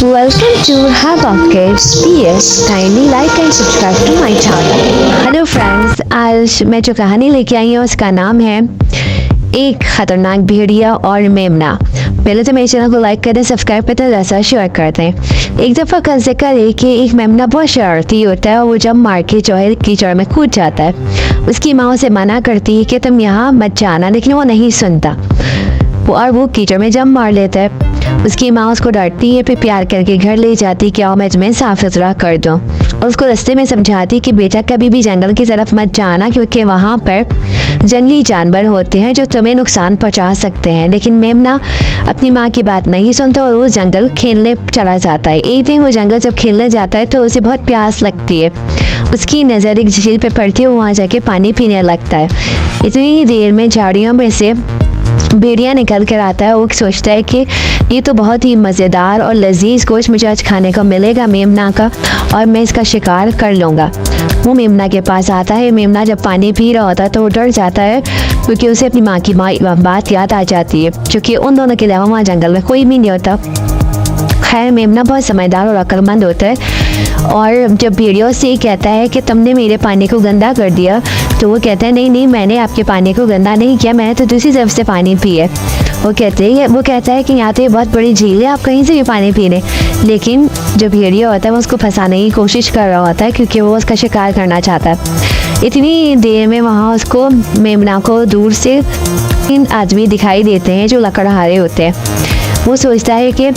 Welcome to Hub of Kids PS. Kindly like and subscribe to my channel. Hello friends, आज मैं जो कहानी लेके आई हूँ उसका नाम है एक खतरनाक भेड़िया और मेमना। पहले तो मेरे चैनल को लाइक करें, सब्सक्राइब करें, जैसा शेयर करते हैं। एक दफ़ा का जिक्र है कि एक मेमना बहुत शरारती होता है और वो जब मार के जो है कीचड़ में कूद जाता है। उसकी माँ उसे मना करती है कि तुम यहाँ मत जाना, लेकिन वो नहीं सुनता और वो कीचड़ में जंप मार लेता है। उसकी माँ उसको डांटती है, फिर प्यार करके घर ले जाती कि आओ मैं तुम्हें साफ सुथरा कर दूँ, और उसको रास्ते में समझाती कि बेटा कभी भी जंगल की तरफ मत जाना, क्योंकि वहाँ पर जंगली जानवर होते हैं जो तुम्हें नुकसान पहुँचा सकते हैं। लेकिन मेमना अपनी माँ की बात नहीं सुनता और वो जंगल खेलने चला जाता है। एक दिन वो जंगल जब खेलने जाता है तो उसे बहुत प्यास लगती है। उसकी नज़र एक झील पे पड़ती है, वो वहाँ जाके पानी पीने लगता है। इतनी देर में झाड़ियों में से भेड़िया निकल कर आता है। वो सोचता है कि ये तो बहुत ही मज़ेदार और लजीज गोश्त मुझे आज खाने को मिलेगा मेमना का, और मैं इसका शिकार कर लूँगा। वो मेमना के पास आता है। मेमना जब पानी पी रहा होता है तो वो डर जाता है, क्योंकि उसे अपनी माँ की बात याद आ जाती है, क्योंकि उन दोनों के अलावा वहाँ जंगल में कोई भी नहीं होता। खैर, मेमना बहुत समझदार और अक्लमंद होता है, और जब भेड़ियों से कहता है कि तुमने मेरे पानी को गंदा कर दिया, तो वो कहता है नहीं नहीं, मैंने आपके पानी को गंदा नहीं किया, मैंने तो दूसरी तरफ से पानी पिया। वो कहता है कि यहाँ तो ये बहुत बड़ी झील है, आप कहीं से भी पानी पी लें। लेकिन जो भेड़िया होता है वो उसको फंसाने की कोशिश कर रहा होता है, क्योंकि वो उसका शिकार करना चाहता है। इतनी देर में वहाँ उसको मेमना को दूर से 3 आदमी दिखाई देते हैं जो लकड़हारे होते हैं। वो सोचता है कि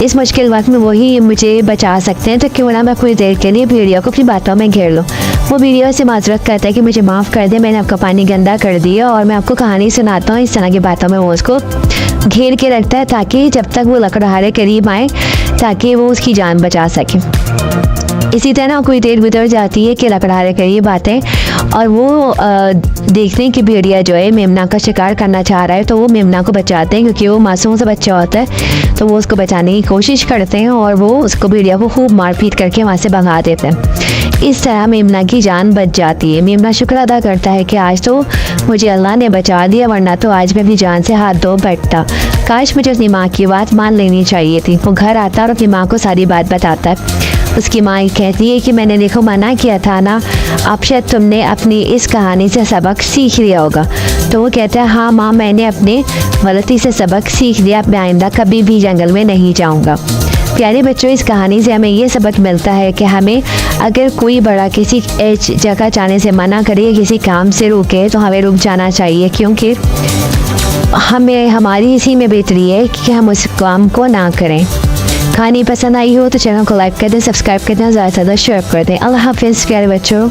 इस मुश्किल वक्त में वही मुझे बचा सकते हैं, तो क्यों ना मैं कुछ देर के लिए भेड़िया को अपनी बातों में घेर लूँ। वो भेड़िया से माजरत करता है कि मुझे माफ़ कर दे, मैंने आपका पानी गंदा कर दिया, और मैं आपको कहानी सुनाता हूँ। इस तरह की बातों में वो उसको घेर के रखता है, ताकि जब तक वो लकड़हारे करीब आए ताकि वो उसकी जान बचा सके। इसी तरह कोई देर गुजर जाती है कि लकड़हारे करीब आते हैं, और वो देखते हैं कि भेड़िया जो है मेमना का शिकार करना चाह रहा है, तो वो मेमना को बचाते हैं, क्योंकि वो मासूम सा बच्चा होता है। तो वो उसको बचाने की कोशिश करते हैं, और वो उसको भेड़िया को खूब मारपीट करके वहाँ से भगा देते हैं। इस तरह मेमना की जान बच जाती है। मेमना शुक्र अदा करता है कि आज तो मुझे अल्लाह ने बचा दिया, वरना तो आज मैं अपनी जान से हाथ धो बैठता। काश मुझे अपनी माँ की बात मान लेनी चाहिए थी। वो घर आता है और अपनी माँ को सारी बात बताता है। उसकी माँ कहती है कि मैंने देखो मना किया था ना, अब शायद तुमने अपनी इस कहानी से सबक सीख लिया होगा। तो वो कहता है हाँ माँ, मैंने अपने गलती से सबक सीख लिया, अब आइंदा कभी भी जंगल में नहीं जाऊँगा। प्यारे बच्चों, इस कहानी से हमें ये सबक मिलता है कि हमें अगर कोई बड़ा किसी जगह जाने से मना करे, किसी काम से रोके, तो हमें रुक जाना चाहिए, क्योंकि हमें हमारी इसी में बेहतरी है कि हम उस काम को ना करें। कहानी पसंद आई हो तो चैनल को लाइक कर दें, सब्सक्राइब कर दें, ज़्यादा से ज़्यादा शेयर कर दें। अल्लाह हाफिज़ प्यारे बच्चों।